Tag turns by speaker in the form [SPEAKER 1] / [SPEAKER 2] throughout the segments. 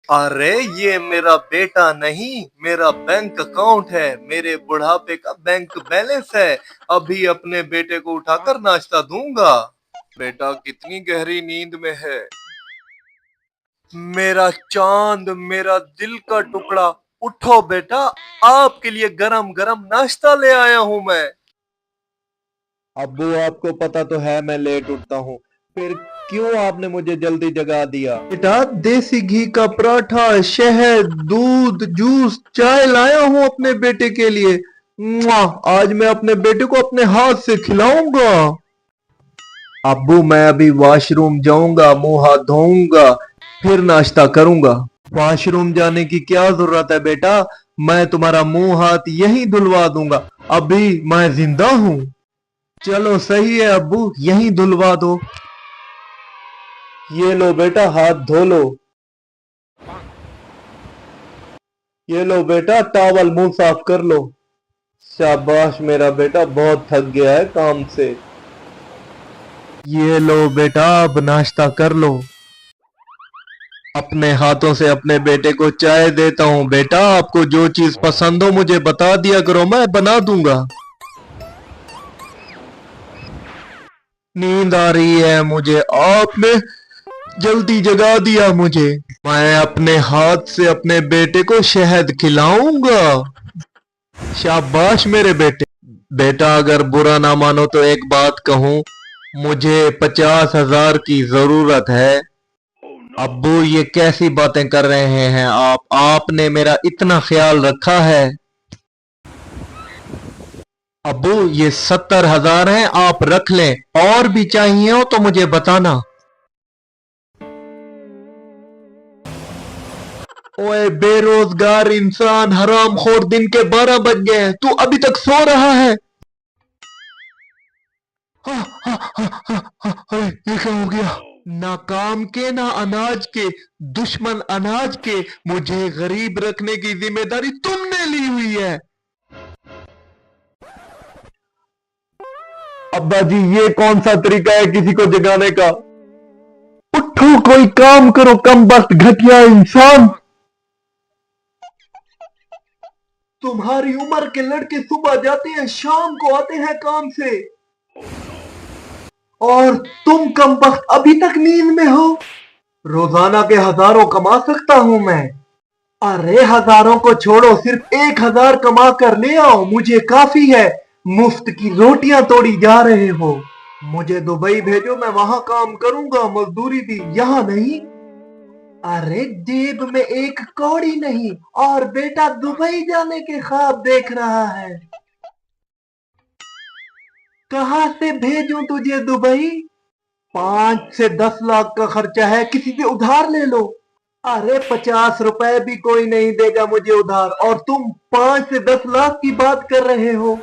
[SPEAKER 1] अरे ये मेरा बेटा नहीं, मेरा बैंक अकाउंट है। मेरे बुढ़ापे का बैंक बैलेंस है। अभी अपने बेटे को उठाकर नाश्ता दूंगा। बेटा कितनी गहरी नींद में है। मेरा चांद, मेरा दिल का टुकड़ा, उठो बेटा। आपके लिए गरम गरम नाश्ता ले आया हूं मैं।
[SPEAKER 2] अब्बू, आपको पता तो है मैं लेट उठता हूँ, फिर क्यों आपने मुझे जल्दी जगा दिया? बेटा, देसी घी का पराठा, शहद, दूध, जूस, चाय लाया हूँ अपने बेटे के लिए। मुआ, आज मैं अपने बेटे को अपने हाथ से खिलाऊंगा। अब्बू, मैं अभी वॉशरूम जाऊंगा, मुंह हाथ धोऊंगा, फिर नाश्ता करूंगा। वॉशरूम जाने की क्या जरूरत है बेटा? मैं तुम्हारा मुंह हाथ यहीं धुलवा दूंगा। अभी मैं जिंदा हूँ। चलो सही है अब्बू, यहीं धुलवा दो। ये लो बेटा, हाथ धो लो। ये लो बेटा, टॉवल मुंह साफ कर लो। शाबाश मेरा बेटा, बहुत थक गया है काम से। ये लो बेटा, अब नाश्ता कर लो। अपने हाथों से अपने बेटे को चाय देता हूँ। बेटा, आपको जो चीज पसंद हो मुझे बता दिया करो, मैं बना दूंगा। नींद आ रही है मुझे, आपने जल्दी जगा दिया मुझे। मैं अपने हाथ से अपने बेटे को शहद खिलाऊंगा। शाबाश मेरे बेटे। बेटा, अगर बुरा ना मानो तो एक बात कहूं, मुझे 50,000 की जरूरत है। अब्बू, ये कैसी बातें कर रहे हैं आपने मेरा इतना ख्याल रखा है? अब्बू, ये 70,000 हैं, आप रख लें। और भी चाहिए हो तो मुझे बताना। ओए बेरोजगार इंसान, हरामखोर, दिन के 12 बज गए हैं, तू अभी तक सो रहा है? अरे ये क्या हो गया? ना काम के ना अनाज के, दुश्मन अनाज के, मुझे गरीब रखने की जिम्मेदारी तुमने ली हुई है। अब्बा जी, ये कौन सा तरीका है किसी को जगाने का? उठो, कोई काम करो, कम वक्त घटिया इंसान। तुम्हारी उम्र के लड़के सुबह जाते हैं, शाम को आते हैं काम से, और तुम कम वक्त अभी तक नींद में हो। रोजाना के हजारों कमा सकता हूं मैं। अरे हजारों को छोड़ो, सिर्फ 1,000 कमा कर ले आओ, मुझे काफी है। मुफ्त की रोटियां तोड़ी जा रहे हो। मुझे दुबई भेजो, मैं वहां काम करूंगा, मजदूरी भी, यहां नहीं। अरे जेब में एक कौड़ी नहीं, और बेटा दुबई जाने के ख्वाब देख रहा है। कहां से भेजूं तुझे दुबई? 5 से 10 लाख का खर्चा है, किसी से उधार ले लो। अरे 50 रुपए भी कोई नहीं देगा मुझे उधार, और तुम 5 से 10 लाख की बात कर रहे हो।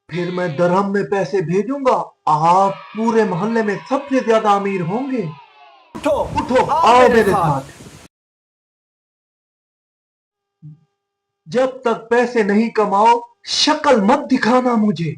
[SPEAKER 2] फिर मैं दरहम में पैसे भेजूंगा, आप पूरे मोहल्ले में सबसे ज्यादा अमीर होंगे। उठो उठो, आओ मेरे साथ। जब तक पैसे नहीं कमाओ, शक्ल मत दिखाना मुझे।